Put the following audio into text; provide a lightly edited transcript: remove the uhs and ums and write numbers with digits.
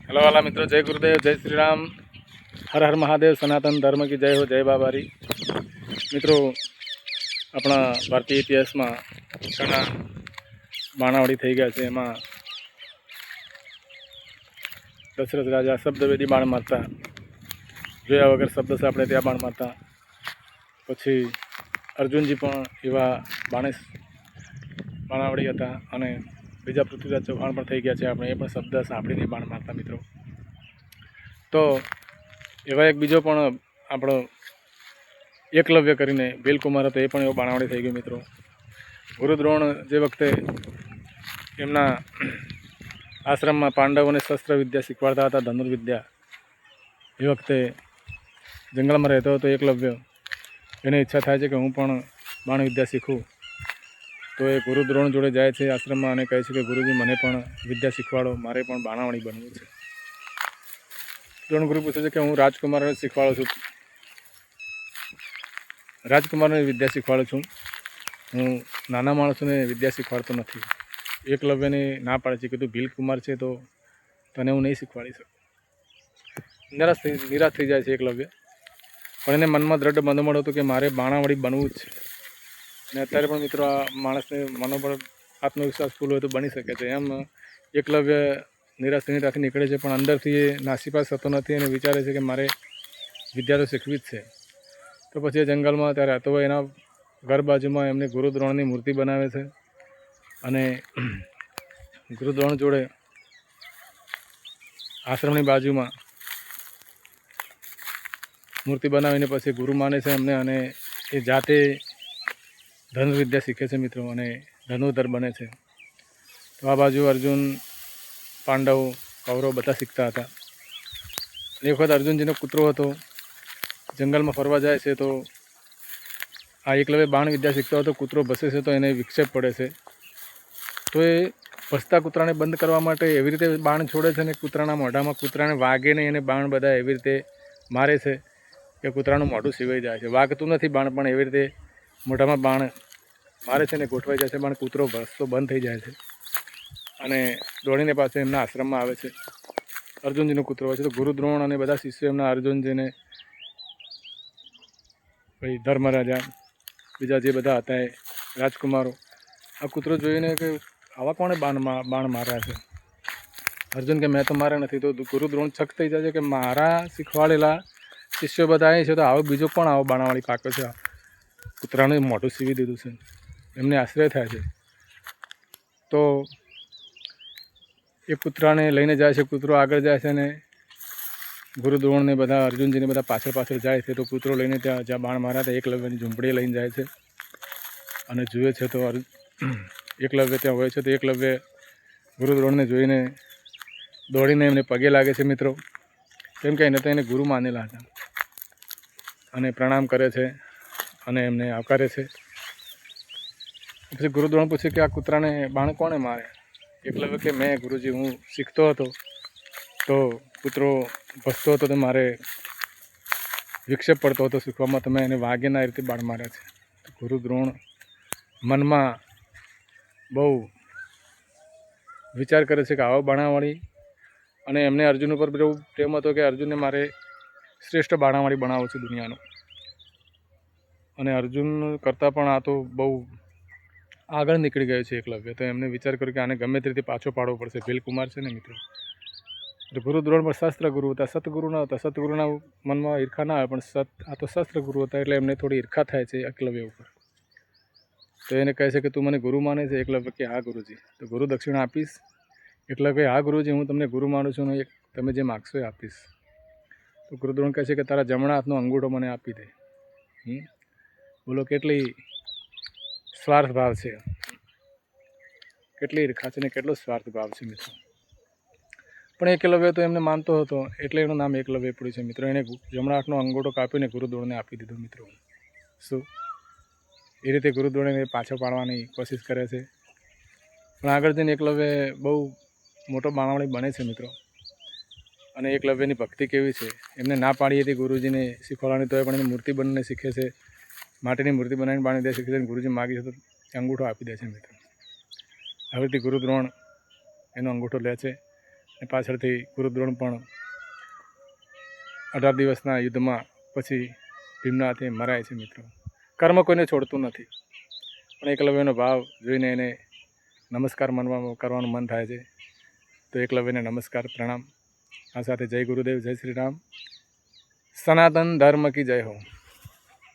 Hello वाला मित्रों, जय गुरुदेव, जय श्री राम, हर हर महादेव, सनातन धर्म की जय हो, जय बाबारी। मित्रों, अपना भारतीय इतिहास में घना बाणावड़ी थी गया है। एम दशरथ राजा शब्दवेदी बाण मारता, जोया वगर शब्द से अपने त्या बाण मारता। पछी अर्जुनजी पण एवा बाणावड़ी हता अने बीजा पृथ्वीराज चौहान पण थई गया है। अपने ए पण शब्द सापड़ीने बाण मारता। मित्रों, तो एवा एक बीजो पण आपणो एकलव्य करीने बेलकुमार हतो, ए पण एवो बाणावड़ी थई गयो। मित्रों, गुरुद्रोण जे वखते एमना आश्रम में पांडवों ने शस्त्र विद्या शीखवाड़ता था, धनुर्विद्या। ए वखते जंगल में रहतो तो एकलव्य एने इच्छा थाय छे कि हूँ पण बाण विद्या शीखूँ। तो ये गुरुद्रोण जोड़े जाए छे आश्रम में अने कहे छे कि गुरुजी मने पण विद्या शीखवाड़ो, मारे पण बाणावड़ी बनवुं छे। द्रोण गुरु पूछे छे कि हूँ राजकुमार ने शीखवाड़ो छूं, राजकुमार ने विद्या शीखवाड़ो छूं, हूँ नाना माणसों ने विद्या शीखवाड़तो नथी। एकलव्य ने ना पाड़े छे कि तू भील कुमार छे तो तने हूँ नहीं शीखवाड़ी सकूं। निराश थई जाय छे एकलव्य, पण एने मनमा दृढ़ मनोबळ हतुं कि मारे बाणावड़ी बनवुं ज छे। ने अत्यारे पण मित्रों आ माणसने मनोबळ आत्मविश्वास फूल होय तो बनी शके छे। एम एकलव्य निराश निकळे छे, पण अंदरथी ए नासीपास थतो नथी अने विचारे छे कि मारे विद्या तो शीखवी ज छे। तो पछी जंगल में त्यारे हतो एना घर बाजुमां एमने गुरुद्रोणनी मूर्ति बनावे छे अने गुरुद्रोण जोड़े आश्रमनी बाजुमां मूर्ति बनावीने पछी गुरु माने छे एमने अने ए जाते धनुर्विद्या शीखे छे। मित्रों, अने धनुर्धर बने छे। तो आ बाजू अर्जुन, पांडव, कौरव बधा शीखता हता। एक वखत अर्जुनजीनो कूतरो हतो, जंगल में फरवा जाए छे तो आ एकलव्य बाण विद्या शीखतो हतो। कूतरो भसे छे तो एने विक्षेप पड़े छे। तो ए भसता कूतराने बंद करवा माटे एवी रीते बाण छोड़े छे ने कूतराना मोढामां कूतराने वागे नहीं एने बाण बधा एवी रीते मारे छे कि कूतरानुं मोढुं सीवाई जाय छे। वागतुं नथी बाण, पण एवी रीते मोढामां बाण मारे छे ने गोठवाई जाय छे। पण कूतरो भसतो बंध थई जाय छे अने दौड़ीने पाछो एमना आश्रममां आवे छे। अर्जुनजीनो कूतरो होय छे। तो गुरुद्रोण अने बधा शिष्यो एमना अर्जुनजीने भाई धर्मराजा बीजा जे बधा हता ए राजकुमारो आ कूतरो जोईने के आवा कोणे बाण मार्या छे। अर्जुन के मैं तो मारे नहीं। तो गुरुद्रोण छक थई जाय छे कि मारा शीखवाड़ेला शिष्यो बधा अहीं छे तो आवो बीजो कोण आवो बाणावड़ी पाक्यो छे, कूतराने मोढुं सीवी दीधुं छे। एमने आश्चर्य थाय छे। तो ए कूतराने लईने जाय छे। कूतरो आगळ जाय छे ने गुरुद्रोण ने बधा अर्जुनजी ने बधा पाछळ पाछळ जाय छे। तो कूतरो लईने त्या ज्यां बाण मार्या था एकलव्यनी झूंपड़ीए लईने जाय छे अने जुए छे तो एकलव्य त्यां होय छे। तो एकलव्य गुरुद्रोणने जोईने दौड़ीने एमने पगे लागे छे। मित्रों, केम के एने तो एने गुरु मानेला हता अने प्रणाम करे छे अने एमने आवकारे छे। पछी गुरुद्रोण पूछे कि आ कूतराने बाण कोणे मार्या? एकलव्य के मैं गुरुजी हूँ शीखतो हतो तो कूतरो भसतो हतो तो मारे विक्षेप पड़तो हतो शीखवामां, तो मैं एने वागे ना ए रीते बाण मार्या छे। तो गुरुद्रोण मनमा बहु विचार करे छे कि आवा बाणावड़ी अने एमने अर्जुन पर एवो प्रेम हतो कि अर्जुनने मारे श्रेष्ठ बाणावड़ी बनावो छे दुनियानो। अने अर्जुन करता पण आ तो बहु आगळ निकळी गयो छे एकलव्य। तो एमने विचार कर्यो कि आने गमे ते रीते पाछो पाडवो पड़शे। भीलकुमार छे ने मित्रों। तो गुरुद्रोण पर शास्त्र गुरु हता, सतगुरु न हता। सतगुरुना मनमा ईर्खा ना आवे, पण आ तो शास्त्र गुरु हता एटले एमने थोड़ी ईर्खा थाय छे एकलव्य उपर। तो एने कहे छे कि तू मने गुरु माने छे? एकलव्य के हाँ गुरुजी। तो गुरु दक्षिणा आपीश? एकलव्य हाँ गुरुजी, हूँ तमने गुरु मानु छुं ने तमे जे मागशो ए आपीश। तो गुरुद्रोण कहे छे कि तारा जमणा हाथनो अंगूठो मने आपी दे। बोलो केटली स्वार्थ भाव छे, केटली ईर्खा छे ने केटलो स्वार्थ भाव छे। मित्रों, पण एकलव्य तो एमने मानतो हतो एटले एनुं नाम एकलव्य पड्युं छे। मित्रों, एने जमणा हाथनो अंगूठो कापीने गुरुद्रोणने आपी दीधो। मित्रों, शुं ए रीते गुरुद्रोण एने पाछो पाडवानी कोशिश करे छे, पण आगळ जईने एकलव्य बहु मोटो बाणावड़ी बने छे। मित्रों, अने एकलव्यनी भक्ति केवी छे, एमने ना पाड़ी हती गुरुजीने शीखवाडवानी तोय पण एने मूर्ति बनावीने शीखे छे। माटीनी मूर्ति बनावीने बाण विद्या शीखे छे। गुरुजी मागे छे तो अंगूठो आपी दे छे। मित्रों, हवेથી गुरुद्रोण एनो अंगूठो ले छे અને પાછળથી ગુરુદ્રોણ પણ 18 દિવસના યુદ્ધમાં પછી ભીમના હાથે મરાય છે મિત્રો. કર્મ કોઈને છોડતું નથી, પણ એકલવ્યનો ભાવ જોઈને એને નમસ્કાર કરવાનું મન થાય છે. તો એકલવ્યને નમસ્કાર, પ્રણામ. આ સાથે જય ગુરુદેવ, જય શ્રી રામ, સનાતન ધર્મ કી જય હો.